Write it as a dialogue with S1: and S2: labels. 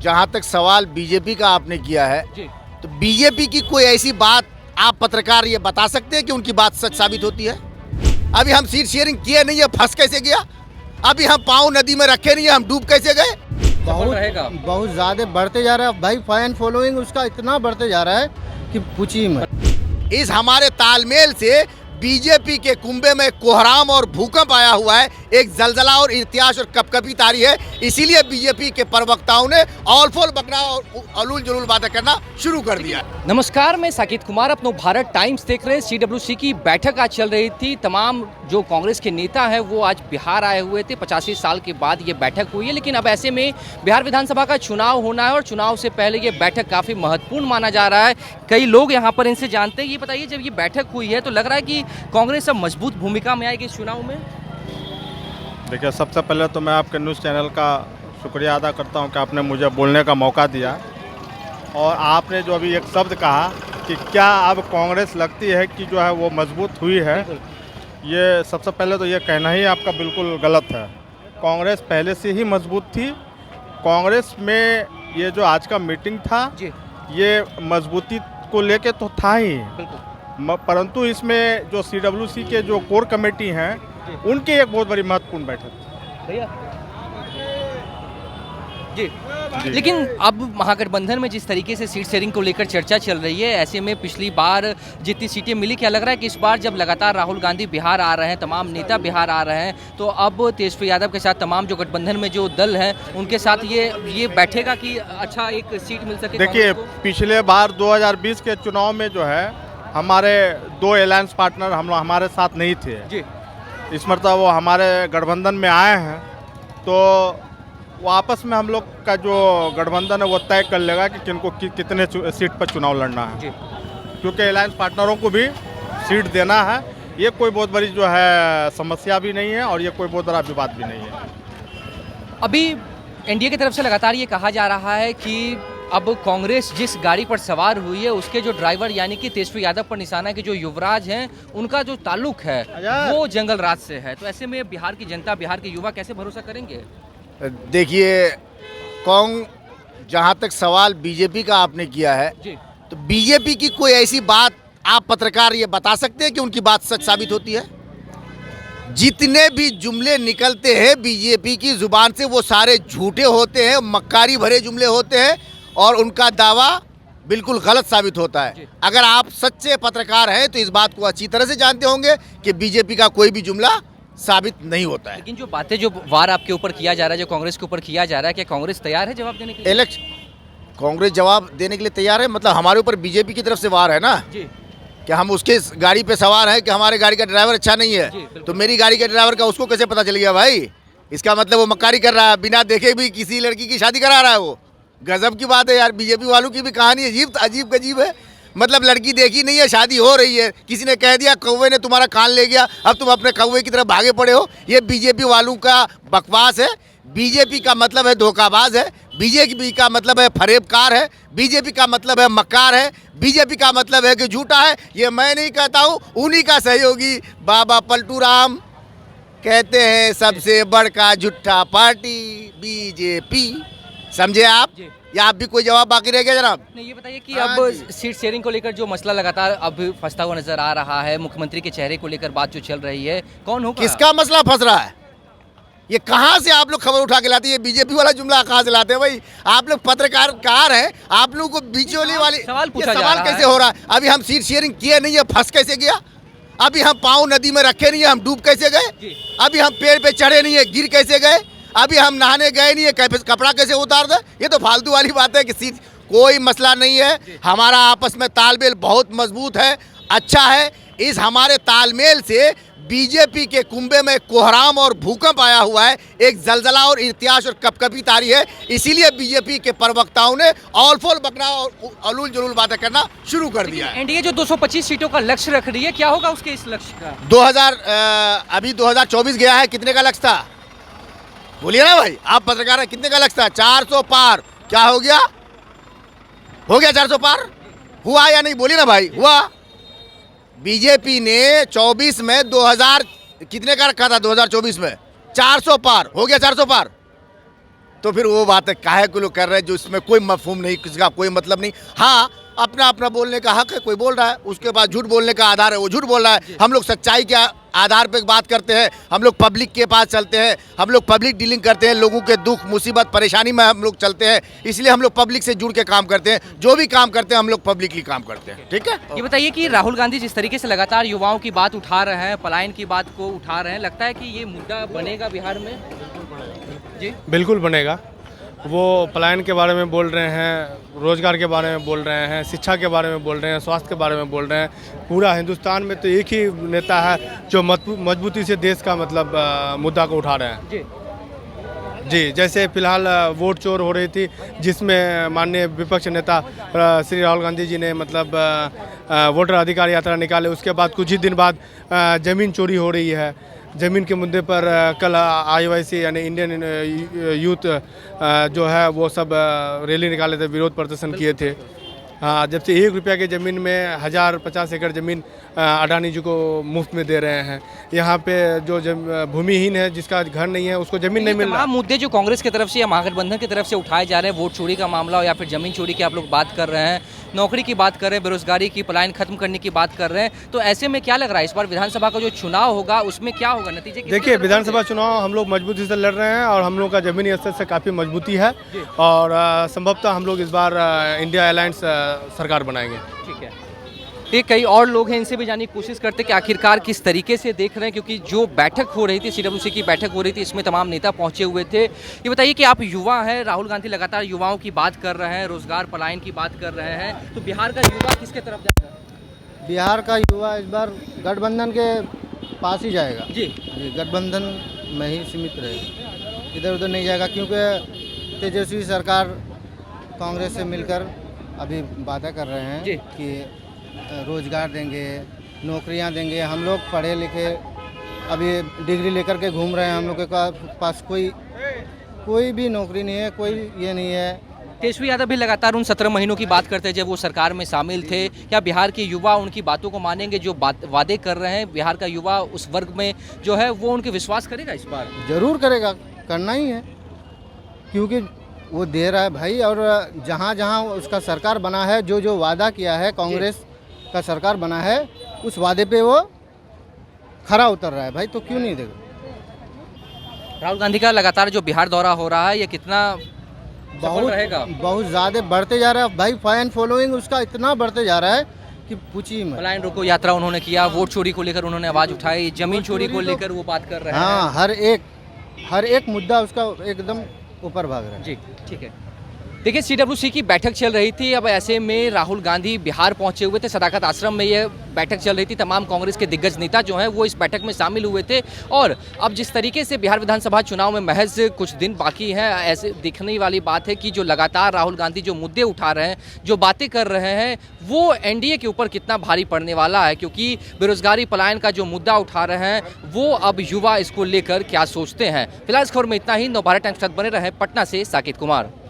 S1: जहां तक सवाल बीजेपी का आपने किया है
S2: जी।
S1: तो बीजेपी की कोई ऐसी बात आप पत्रकार ये बता सकते हैं कि उनकी बात सच साबित होती है? अभी हम सीट शेयरिंग किए नहीं है, फंस कैसे गया? अभी हम पाँव नदी में रखे नहीं है, हम डूब कैसे गए?
S2: सफल रहेगा।
S3: बहुत ज़्यादा बढ़ते जा रहा है भाई। फैन फॉलोइंग उसका इतना बढ़ते जा रहा है कि पूछिए मत।
S1: इस हमारे तालमेल से बीजेपी के कुंभे में कोहराम और भूकंप आया हुआ है, एक जलजला और इतिहास और कपकपी तारी है। इसीलिए बीजेपी के प्रवक्ताओं ने ऑलफोल बकना और अलूल जलूल बातें करना शुरू कर दिया।
S2: नमस्कार, मैं साकिब कुमार, अपनो भारत टाइम्स देख रहे हैं। CWC की बैठक आज चल रही थी। तमाम जो कांग्रेस के नेता हैं वो आज बिहार आए हुए थे। 85 साल के बाद ये बैठक हुई है, लेकिन अब ऐसे में बिहार विधानसभा का चुनाव होना है और चुनाव से पहले ये बैठक काफ़ी महत्वपूर्ण माना जा रहा है। कई लोग यहाँ पर इनसे जानते हैं। ये बताइए, जब ये बैठक हुई है तो लग रहा है कि कांग्रेस अब मजबूत भूमिका में आएगी इस चुनाव में?
S4: देखिए, सबसे पहले तो मैं आपके न्यूज़ चैनल का शुक्रिया अदा करता हूं कि आपने मुझे बोलने का मौका दिया। और आपने जो अभी एक शब्द कहा कि क्या अब कांग्रेस लगती है कि जो है वो मजबूत हुई है, ये सबसे पहले तो ये कहना ही आपका बिल्कुल गलत है। कांग्रेस पहले से ही मजबूत थी। कांग्रेस में ये जो आज का मीटिंग था
S2: जी,
S4: ये मजबूती को लेके तो था ही,
S2: बिल्कुल।
S4: परंतु इसमें जो CWC के जो कोर कमेटी हैं उनकी एक बहुत बड़ी महत्वपूर्ण बैठक थी।
S2: भैया जी। लेकिन अब महागठबंधन में जिस तरीके से सीट शेयरिंग को लेकर चर्चा चल रही है, ऐसे में पिछली बार जितनी सीटें मिली, क्या लग रहा है कि इस बार जब लगातार राहुल गांधी बिहार आ रहे हैं, तमाम नेता बिहार आ रहे हैं, तो अब तेजस्वी यादव के साथ तमाम जो गठबंधन में जो दल हैं उनके साथ ये बैठेगा कि अच्छा एक सीट मिल सके?
S4: देखिए, पिछले बार 2020 के चुनाव में जो है हमारे दो अलायंस पार्टनर हमारे साथ नहीं थे
S2: जी।
S4: इस मरतबा वो हमारे गठबंधन में आए हैं, तो वो आपस में हम लोग का जो गठबंधन है वो तय कर लेगा कि किनको कितने सीट पर चुनाव लड़ना है, क्योंकि अलायंस पार्टनरों को भी सीट देना है। ये कोई बहुत बड़ी जो है समस्या भी नहीं है और ये कोई बहुत बड़ा विवाद भी नहीं है।
S2: अभी एनडीए की तरफ से लगातार ये कहा जा रहा है कि अब कांग्रेस जिस गाड़ी पर सवार हुई है उसके जो ड्राइवर यानी कि तेजस्वी यादव पर निशाना है कि जो युवराज हैं उनका जो ताल्लुक है वो जंगल राज से है। तो ऐसे में बिहार की जनता, बिहार के युवा कैसे भरोसा करेंगे?
S1: देखिए, जहां तक सवाल बीजेपी का आपने किया है
S2: जी।
S1: तो बीजेपी की कोई ऐसी बात आप पत्रकार ये बता सकते हैं कि उनकी बात सच साबित होती है? जितने भी जुमले निकलते हैं बीजेपी की जुबान से वो सारे झूठे होते हैं, मक्कारी भरे जुमले होते हैं और उनका दावा बिल्कुल गलत साबित होता है। अगर आप सच्चे पत्रकार हैं तो इस बात को अच्छी तरह से जानते होंगे कि बीजेपी का कोई भी जुमला साबित नहीं होता है।
S2: लेकिन जो बातें, जो वार आपके ऊपर किया जा रहा है, जो कांग्रेस के ऊपर किया जा रहा है, क्या कांग्रेस तैयार है जवाब देने के लिए?
S1: कांग्रेस जवाब देने के लिए तैयार है? मतलब हमारे ऊपर बीजेपी की तरफ से वार है ना
S2: जी।
S1: कि हम उसके गाड़ी पे सवार हैं कि हमारे गाड़ी का ड्राइवर अच्छा नहीं है, तो मेरी गाड़ी के ड्राइवर का उसको कैसे पता चल गया भाई? इसका मतलब वो मक्कारी कर रहा है, बिना देखे भी किसी लड़की की शादी करा रहा है। वो गजब की बात है यार। बीजेपी वालों की भी कहानी अजीब गजीब है। मतलब लड़की देखी नहीं है, शादी हो रही है, किसी ने कह दिया कौवे ने तुम्हारा कान ले गया, अब तुम अपने कौवे की तरफ भागे पड़े हो। ये बीजेपी वालों का बकवास है। बीजेपी का मतलब है धोखाबाज है, बीजेपी का मतलब है फरेबकार है, बीजेपी का मतलब है मक्कार है, बीजेपी का मतलब है कि झूठा है। ये मैं नहीं कहता हूँ, उन्हीं का सहयोगी बाबा पलटू राम कहते हैं सबसे बड़का झूठा पार्टी बीजेपी। समझे आप? या आप भी कोई जवाब बाकी रह गया जनाब?
S2: नहीं, ये बताइए कि अब सीट शेयरिंग को लेकर जो मसला लगातार अब फंसता हुआ नजर आ रहा है, मुख्यमंत्री के चेहरे को लेकर बात जो चल रही है, कौन होगा?
S1: किसका मसला फंस रहा है? ये कहाँ से आप लोग खबर उठा के लाते हैं? ये बीजेपी वाला जुमला कहाँ से लाते हैं भाई? आप लोग पत्रकार हैं, आप लोगों को बीचोली वाली
S2: सवाल पूछा जा
S1: सवाल
S2: रहा
S1: कैसे
S2: है।
S1: हो रहा है? अभी हम सीट शेयरिंग किए नहीं है, फंस कैसे गया? अभी हम पाँव नदी में रखे नहीं है, हम डूब कैसे गए? अभी हम पेड़ पे चढ़े नहीं है, गिर कैसे गए? अभी हम नहाने गए नहीं है, कपड़ा कैसे उतार दे? ये तो फालतू वाली बात है कि सीट कोई मसला नहीं है। हमारा आपस में तालमेल बहुत मजबूत है, अच्छा है। इस हमारे तालमेल से बीजेपी के कुंभे में कोहराम और भूकंप आया हुआ है, एक जलजला और इतिहास और कपकपी तारी है। इसीलिए बीजेपी के प्रवक्ताओं ने ऑलफोल बकना और अलूल जलूल बातें करना शुरू कर दिया है।
S2: एनडीए जो 225 सीटों का लक्ष्य रख रही है, क्या होगा उसके इस लक्ष्य का?
S1: 2024 गया है, कितने का लक्ष्य था? बोलिए ना भाई, आप पत्रकार हैं, कितने का लक्ष्य था? 400 पार। क्या हो गया? हो गया 400 पार? हुआ या नहीं? बोलिए ना भाई, हुआ। बीजेपी ने 24 में 2000 कितने का रखा था? 2024 में 400 पार हो गया। 400 पार तो फिर वो बात है काहे को लोग कर रहे हैं जो इसमें कोई मफहूम नहीं, किसी का कोई मतलब नहीं। हाँ, अपना अपना बोलने का हक है, कोई बोल रहा है उसके पास झूठ बोलने का आधार है, वो झूठ बोल रहा है। हम लोग सच्चाई के आधार पे बात करते हैं, हम लोग पब्लिक के पास चलते हैं, हम लोग पब्लिक डीलिंग करते हैं, लोगों के दुख मुसीबत परेशानी में हम लोग चलते हैं, इसलिए हम लोग पब्लिक से जुड़ के काम करते हैं। जो भी काम करते हैं हम लोग पब्लिकली काम करते हैं, ठीक है।
S2: ये बताइए कि राहुल गांधी जिस तरीके से लगातार युवाओं की बात उठा रहे हैं, पलायन की बात को उठा रहे हैं, लगता है कि ये मुद्दा बनेगा बिहार में? जी
S5: बिल्कुल बनेगा। वो पलायन के बारे में बोल रहे हैं, रोजगार के बारे में बोल रहे हैं, शिक्षा के बारे में बोल रहे हैं, स्वास्थ्य के बारे में बोल रहे हैं। पूरा हिंदुस्तान में तो एक ही नेता है जो मजबूती से देश का मतलब मुद्दा को उठा रहे हैं। जी, जैसे फिलहाल वोट चोर हो रही थी, जिसमें माननीय विपक्ष नेता श्री राहुल गांधी जी ने मतलब वोटर अधिकार यात्रा निकाले। उसके बाद कुछ ही दिन बाद ज़मीन चोरी हो रही है। ज़मीन के मुद्दे पर कल IYC यानी इंडियन यूथ जो है वो सब रैली निकाले थे, विरोध प्रदर्शन किए थे। हाँ, जब से 1 रुपया की ज़मीन में 1050 एकड़ ज़मीन अडानी जी को मुफ्त में दे रहे हैं। यहाँ पे जो भूमिहीन है, जिसका घर नहीं है, उसको ज़मीन नहीं मिल रहा।
S2: तमाम मुद्दे जो कांग्रेस की तरफ से या महागठबंधन की तरफ से उठाए जा रहे हैं, वोट चोरी का मामला हो या फिर ज़मीन चोरी की आप लोग बात कर रहे हैं, नौकरी की बात कर रहे हैं, बेरोजगारी की, पलायन खत्म करने की बात कर रहे हैं, तो ऐसे में क्या लग रहा है इस बार विधानसभा का जो चुनाव होगा उसमें क्या होगा नतीजे?
S5: देखिए, विधानसभा चुनाव हम लोग मजबूती से लड़ रहे हैं और हम लोग का ज़मीनी स्तर से काफ़ी मजबूती है और संभवतः हम लोग इस बार इंडिया अलायंस सरकार बनाएंगे।
S2: ठीक है, ये कई और लोग हैं, इनसे भी जानने की कोशिश करते हैं कि आखिरकार किस तरीके से देख रहे हैं, क्योंकि जो बैठक हो रही थी, CWC की बैठक हो रही थी, इसमें तमाम नेता पहुंचे हुए थे। ये बताइए कि आप युवा हैं, राहुल गांधी लगातार युवाओं की बात कर रहे हैं, रोजगार पलायन की बात कर रहे हैं, तो बिहार का युवा किसके तरफ जाएगा?
S3: बिहार का युवा इस बार गठबंधन के पास ही जाएगा।
S2: जी,
S3: गठबंधन में ही सीमित रहेगा, इधर उधर नहीं जाएगा, क्योंकि तेजस्वी सरकार कांग्रेस से मिलकर अभी वादा कर रहे हैं
S2: जी।
S3: कि रोजगार देंगे, नौकरियां देंगे। हम लोग पढ़े लिखे अभी डिग्री लेकर के घूम रहे हैं, हम लोग के पास कोई भी नौकरी नहीं है, कोई ये नहीं है।
S2: तेजस्वी यादव भी लगातार उन 17 महीनों की बात करते हैं जब वो सरकार में शामिल थे। क्या बिहार के युवा उनकी बातों को मानेंगे? जो वादे कर रहे हैं, बिहार का युवा उस वर्ग में जो है वो उनके विश्वास करेगा इस बार?
S3: जरूर करेगा, करना ही है, क्योंकि वो दे रहा है भाई। और जहाँ जहाँ उसका सरकार बना है, जो जो वादा किया है, कांग्रेस का सरकार बना है, उस वादे पे वो खरा उतर रहा है भाई, तो क्यों नहीं देगा?
S2: राहुल गांधी का लगातार जो बिहार दौरा हो रहा है, ये कितना सफल रहेगा?
S3: बहुत ज़्यादा बढ़ते जा रहा है भाई, फैन फॉलोइंग उसका इतना बढ़ते जा रहा है कि पूछिए मत।
S2: पलायन रोको यात्रा उन्होंने किया, वोट चोरी को लेकर उन्होंने आवाज़ उठाई, जमीन चोरी को लेकर वो बात कर रहे हैं।
S3: हाँ, हर एक मुद्दा उसका एकदम ऊपर भाग रहा है।
S2: जी, ठीक है। देखिए, CWC की बैठक चल रही थी। अब ऐसे में राहुल गांधी बिहार पहुंचे हुए थे, सदाकत आश्रम में ये बैठक चल रही थी। तमाम कांग्रेस के दिग्गज नेता जो हैं वो इस बैठक में शामिल हुए थे। और अब जिस तरीके से बिहार विधानसभा चुनाव में महज कुछ दिन बाकी हैं, ऐसे दिखने वाली बात है कि जो लगातार राहुल गांधी जो मुद्दे उठा रहे हैं, जो बातें कर रहे हैं, वो NDA के ऊपर कितना भारी पड़ने वाला है, क्योंकि बेरोजगारी पलायन का जो मुद्दा उठा रहे हैं, वो अब युवा इसको लेकर क्या सोचते हैं। फिलहाल इस खबर में इतना ही। नवभारत टाइम्स के साथ बने रहे पटना से साकिब कुमार।